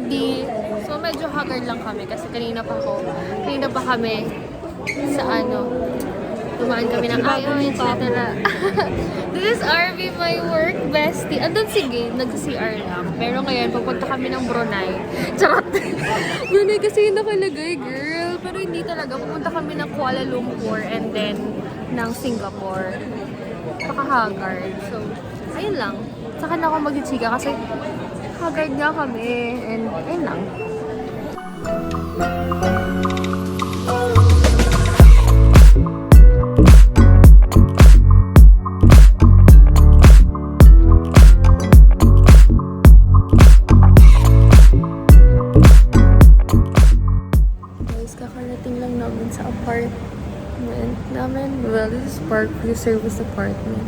ready. So, medyo haggard lang kami kasi kanina pa kami sa dumaan kami ng ayaw, etc. This is RV, my work bestie. Andun si Gabe, nag-CR lang. Pero ngayon, pupunta kami ng Brunei. Charot! Brunei kasi yung nakalagay, girl. Pero hindi talaga. Pupunta kami ng Kuala Lumpur and then ng Singapore. Haggard. So, ayun lang. Saka na ako mag-chiga kasi haggard nga kami. And ayun lang. Kakarating lang namin sa apartment namin. Well, this is Parkview Service Apartment.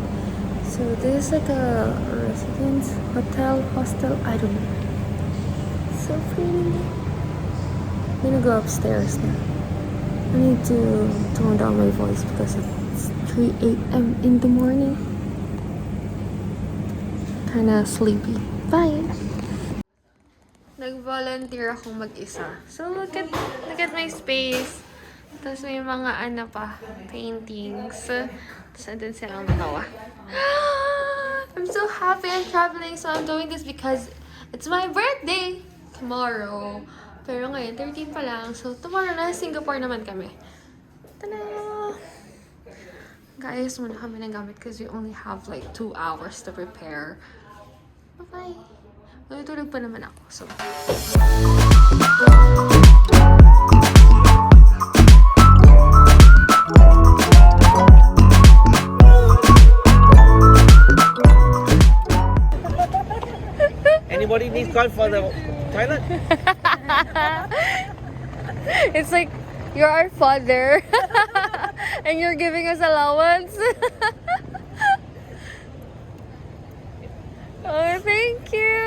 So, this is like a residence, hotel, hostel, I don't know. So pretty. I'm gonna go upstairs now. I need to tone down my voice because it's 3 a.m. in the morning. Kinda sleepy. Bye! Nag-volunteer akong mag-isa. So, look at my space. Tapos may mga paintings. Tapos andun silang dalawa. I'm so happy I'm traveling. So, I'm doing this because it's my birthday tomorrow. Pero ngayon, 13 pa lang. So, tomorrow na Singapore naman kami. Tada! Guys, muna kami ng gamit because we only have like 2 hours to prepare. Bye-bye! Tulog pa naman ako. So. Anybody needs call for the toilet? It's like you're our father and you're giving us allowance. Oh, thank you.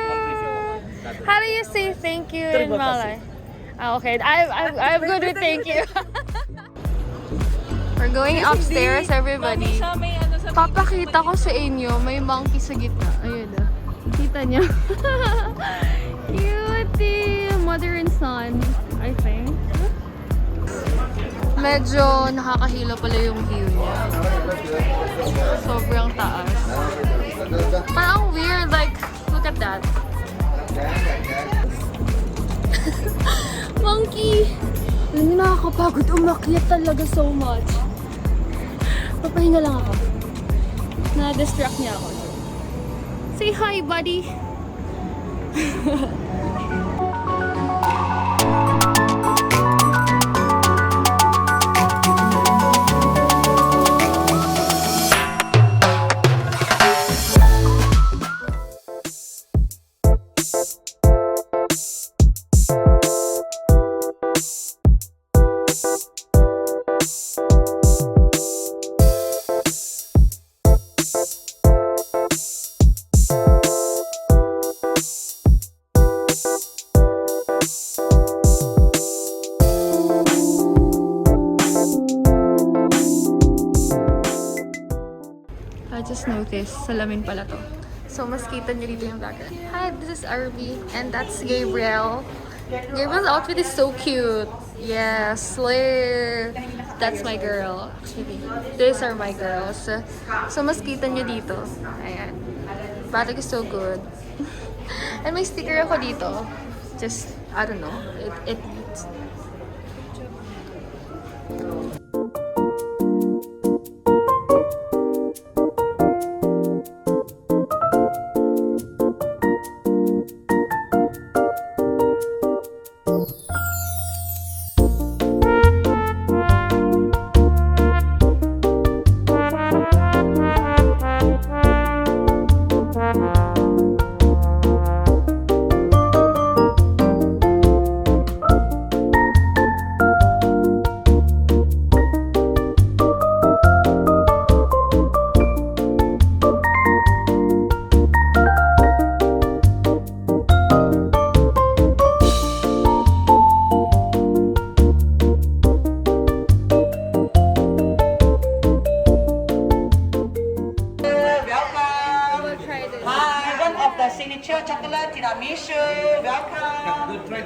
How do you say thank you in Malay? Oh, okay, I'm good with thank you. We're going upstairs, everybody. Papakita ko sa inyo, may monkey sa gitna. Ayun na. Kita niyo? Cutie! Mother and son, I think. Medyo nakakahilo pala yung view niya. Sobrang taas. Parang weird, like, look at that. Monkey! Alam niyo, nakakapagod umakyat talaga so much. Papahinga lang ako. Na-distract niya ako. Say hi, buddy! I just noticed, salamin pala to. So, mas kita nyo dito yung background. Hi, this is RV, and that's Gabriel. Gabriel's outfit is so cute. Yes, slay. That's my girl. Actually, these are my girls. So, mas kita nyo dito. Ayan. Batik is so good. And may sticker ako dito. Just, I don't know. It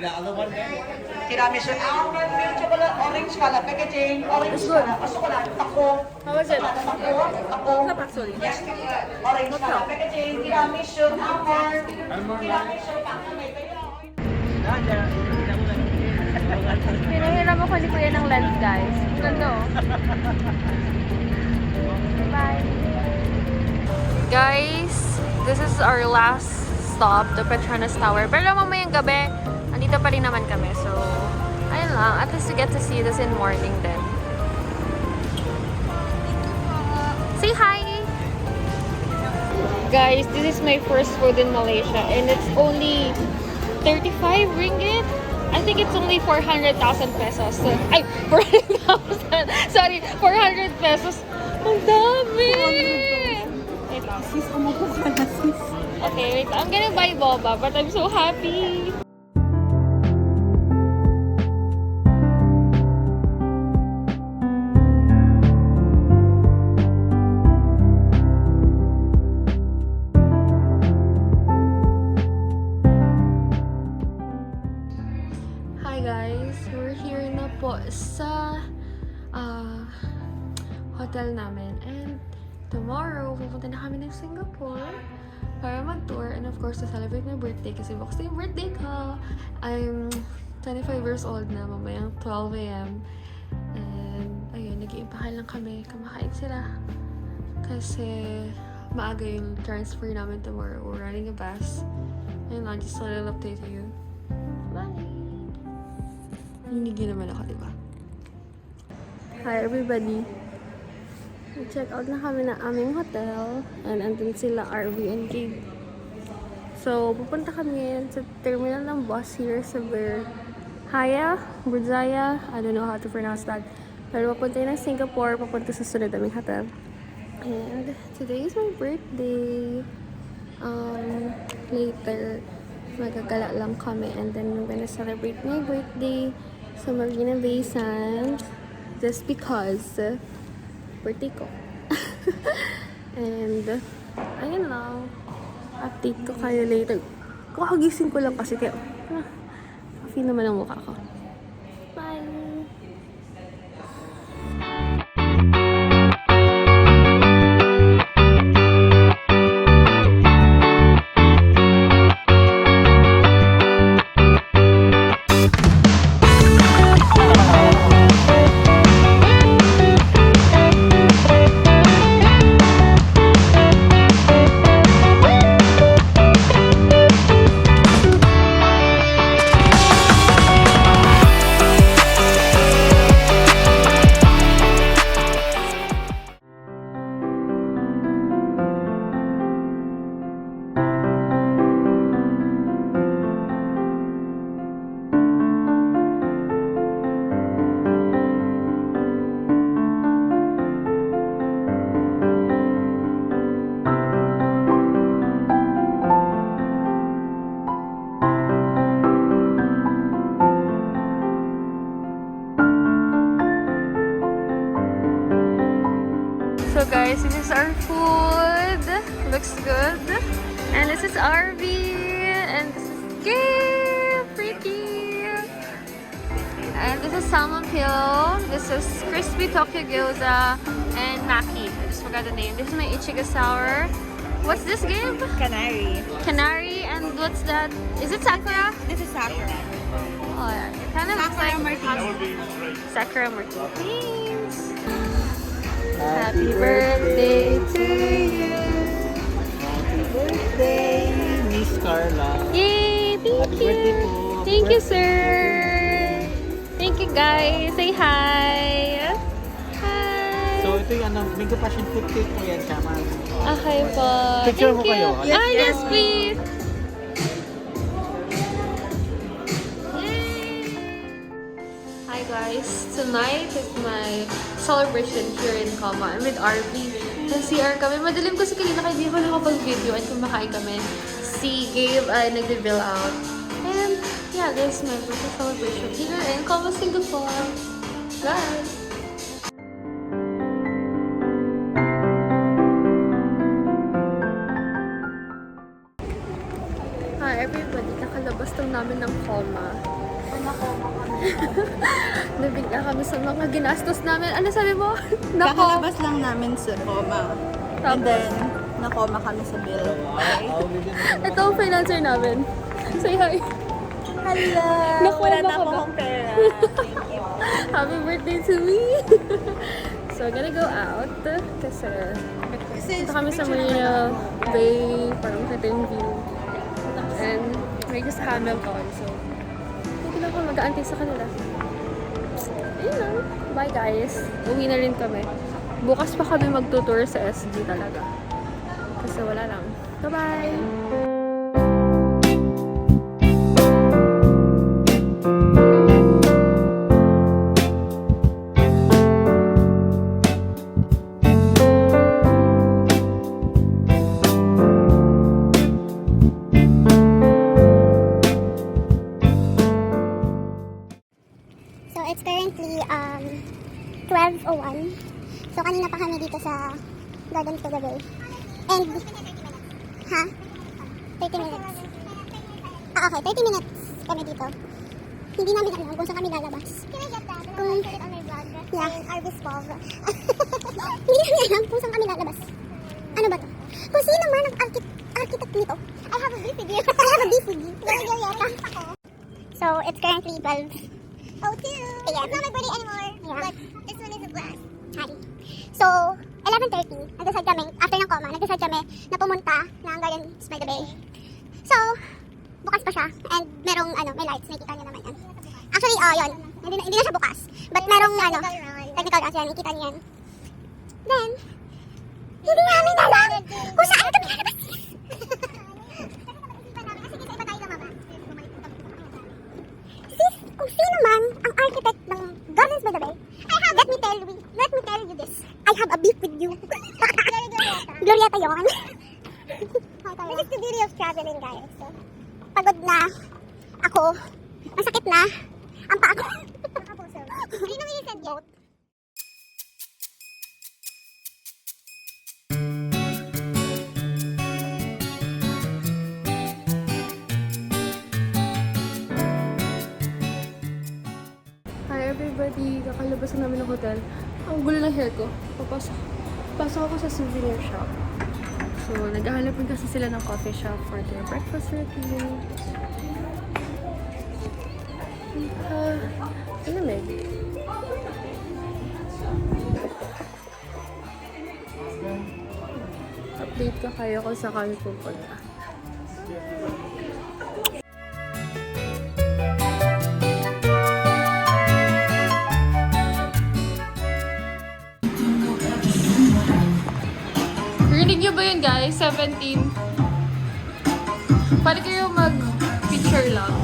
the other one there. Tiramisu, almond, milk chocolate, orange color packaging, orange color, chocolate, tako. How was it? Tako. Actually. Yes, orange color packaging, tiramisu, almond, tiramisu, Pinahiram ako ni Kuya ng lens, guys. Ganda, oh. Bye. Guys, this is our last stop, the Petronas Tower. Pero mamayang gabi, andito pa rin naman kami. So, ayun lang. At least we get to see this in morning then. Say hi! Guys, this is my first food in Malaysia and it's only 35 ringgit. I think it's only 400,000 pesos. Ay, 400,000. Sorry, 400 pesos. Ang dami! Wait lang. Sis, umupo ka na, sis. Okay, wait. I'm gonna buy boba, but I'm so happy. Hi guys, we're here na po sa hotel namin and tomorrow pupunta na kami ng Singapore para mag-tour and of course to celebrate my birthday kasi bukas na yung birthday ko. I'm 25 years old na, mamayang 12 AM and ayun, nag-iimpahan lang kami, kumakain sila kasi maaga yung transfer namin tomorrow. We're running a bus and I'll just a little update to you. Bye! Hinigi naman ako, diba? Hi everybody! Check out na kami ng aming hotel and andun sila RV and Gabe. So, pupunta kami ngayon sa terminal ng bus here sa Berjaya. I don't know how to pronounce that. Pero papunta yun ng Singapore, papunta sa sunod aming hotel. And today is my birthday. Later, magagala lang kami and then I'm gonna celebrate my birthday sa Marina Bay Sands just because birthday ko. And ayun lang, update ko kayo later. Kakagising ko lang kasi kaya coffee naman ang mukha ko. Bye! So guys, this is our food. Looks good. And this is RV. And this is Gabe. Pretty. And this is salmon pillow. This is crispy Tokyo gyoza. And maki. I just forgot the name. This is my Ichigo sour. What's this, Gabe? Canary. Canary. And what's that? Is it sakura? This is Sakura. Oh, yeah. It kind of looks Sakura like martini. Sakura martini. Thanks. Happy birthday to you. Happy birthday, Miss Carla. Yay! Thank Happy you. birthday po. Thank you, sir. Thank you, guys. Say hi. Hi. So ito yung mango passion fruit cake mo yan, Chama. Okay po. Picture Thank mo kayo. you. Yes, Yes, please. Yay. Hi guys. Tonight is my celebration here in Kama. I'm with RV. Sa CR kami. Madilim kasi kanina kaya di ko nakapag-video at kumakain kami. Si Gabe ay nag-bill out. And yeah, this is my birthday celebration here in Kama, Singapore. Guys! Hi everybody! Nakalabas lang namin ng Kama. Nabigla kami sa mga ginastos namin. Ano sabi mo? Kakalabas lang namin sa coma. And Tapos? then, nakoma kami sa bill. Ito ang financer namin. Say hi. Hello! Naku, Wala na baka ba? akong pera. Thank you. Happy birthday to me! So, gonna go out kasi ito kami sa Marina Bay para makita yung view. And we're just Hamilton, so hindi na ako mag-aantay sa kanila. Ayun lang. Bye guys. Uwi na rin kami. Bukas pa kami magtutour sa SG talaga. Kasi wala lang. Bye-bye! So it's currently 12:01. So kanina pa kami dito sa Gardens by the Bay. And 30 minutes. Okay, 30 minutes kami dito. Hindi namin alam kung saan kami lalabas. Can I get that? Kung I put it on my vlog. Yeah, Arby's Pov. Hindi namin alam kung saan kami lalabas. Ano ba to? Kung sino man ang architect nito. I have a beef with you. I have a beef with you. So it's currently 12. Oh, two. Yeah. It's not my birthday anymore. Yeah. But this one is a blast. Hi. So, 11:30, nag-decide kami, after ng coma, nag-decide kami na pumunta ng Gardens by the Bay. So, bukas pa siya. And merong, may lights. Nakikita niyo naman yan. Actually, yun. Hindi na siya bukas. But merong, technical runs yan. Nakikita niyo yan. Then, hindi namin alam kung saan kami lalabas. Sis, kung sino man ang architect ng Gardens by the Bay, let me tell you this. I have a beef with you. Glorieta yun. This is the beauty of traveling, guys. So, pagod na ako. Ang sakit na ang paa ko. Hindi naman yung said yet. Hi everybody! Kakalabas na namin ng hotel. Ang gulo ng hair ko. Pasok ako sa souvenir shop. So, naghahanap din kasi sila ng coffee shop for their breakfast routine. Lamig. Update ko kayo kung saan kami pupunta. Rinig nyo ba yun guys? 17. Pwede kayo mag-picture lang.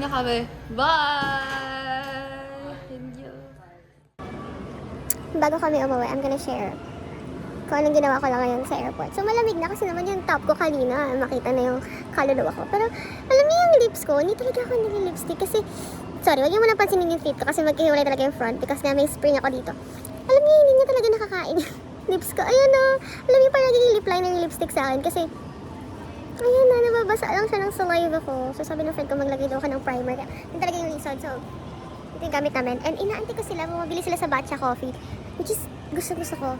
na kami. Bye! Thank you. Bago kami umuwi, I'm gonna share kung anong ginawa ko lang ngayon sa airport. So malamig na kasi naman yung top ko kanina. Makita na yung kaluluwa ko. Pero alam niyo yung lips ko, hindi talaga ako nililipstick kasi sorry, wag niyo muna pansinin yung feet ko kasi magkahiwalay talaga yung front because na may spring ako dito. Alam niyo, hindi niya talaga nakakain yung lips ko. Ayun na. Alam niyo, parang naging lip liner yung lipstick sa akin kasi ayun na, nababasa lang siya ng saliva ko. So sabi ng friend ko maglagay daw ka ng primer. Yun talaga yung reason. So ito yung gamit namin. And inaantay ko sila, bumabili sila sa Batcha Coffee. Which is, gusto ko.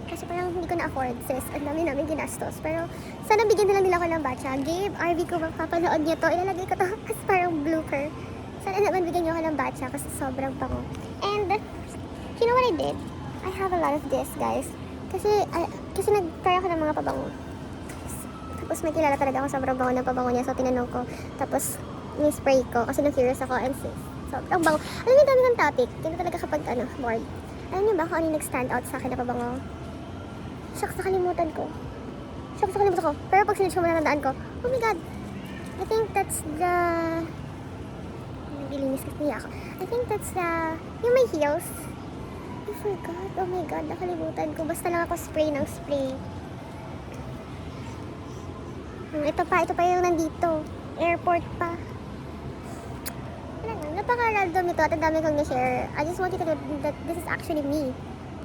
Kasi parang hindi ko na-afford, sis. Ang dami namin ginastos. Pero sana bigyan na lang nila ako ng Batcha. Gabe, RV ko, papanood niyo to. Ilalagay ko to as parang blooper. Sana naman bigyan niyo ako ng Batcha kasi sobrang pango. And, you know what I did? I have a lot of this, guys. Kasi nag-try ako ng mga pabango. Tapos may kilala talaga ako sobrang bango ng pabango niya. So tinanong ko. Tapos may spray ko kasi na-curious ako. And sis, sobrang bango. Alam niyo, dami ng topic. Ganito talaga kapag, bored. Alam niyo ba kung ano yung nag-stand out sa akin na pabango? Shucks, nakalimutan ko. Pero pag sinitch ko mo natandaan ko, oh my god. I think that's the... Naglilinis kasi ako. I think that's the... Yung may heels. I forgot. Oh my god, nakalimutan ko. Basta lang ako spray ng spray. Ito pa yung nandito. Airport pa. Talaga, napaka-random ito at ang dami kong na-share. I just want you to know that this is actually me.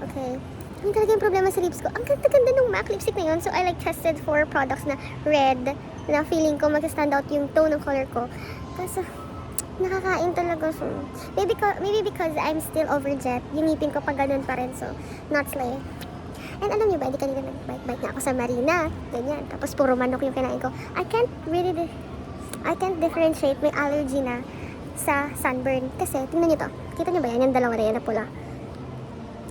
Okay? Yung talaga yung problema sa lips ko. Ang ganda-ganda ng MAC lipstick na yun. So, I tested 4 products na red na feeling ko mag-stand out yung tone ng color ko. Kaso, nakakain talaga. So, maybe because I'm still over jet, yung ngipin ko pa ganun pa rin. So, not slay. And alam niyo ba, hindi kanina nag-bike na ako sa Marina. Ganyan. Tapos, puro manok yung kinain ko. I can't differentiate my allergy na sa sunburn. Kasi, tingnan niyo to. Kita niyo ba yan? Yung dalawa na yan na pula.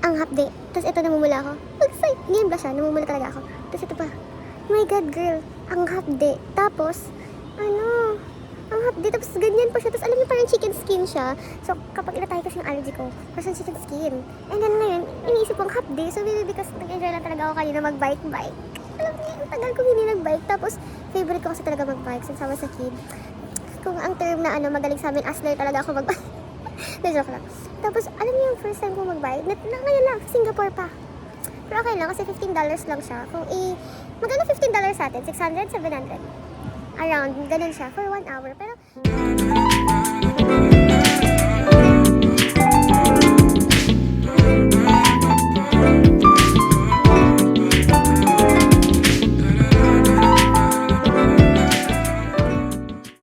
Ang hapde. Tapos ito, namumula ako. Mag-side. Ngayon ba siya? Namumula talaga ako. Tapos ito pa. Oh my God, girl. Ang hapde. Tapos, ang hapde. Tapos ganyan pa siya. Tapos alam niyo, parang chicken skin siya. So, kapag inatay kasi yung allergy ko, parang chicken skin. And then ngayon, iniisip ko ang hapde. So, maybe because nag-enjoy lang talaga ako kanina mag-bike. Alam niyo, ang tagal ko hindi nag-bike. Tapos, favorite ko kasi talaga mag-bike since I was a kid. Kung ang term na magaling sa amin, asler talaga ako mag-bike. Joke lang. Tapos, alam niyo yung first time ko mag-bike, ngayon lang, Singapore pa. Pero okay lang, kasi $15 lang siya. Magkano $15 sa atin? 600, 700? Around, ganun siya, for 1 hour. Pero,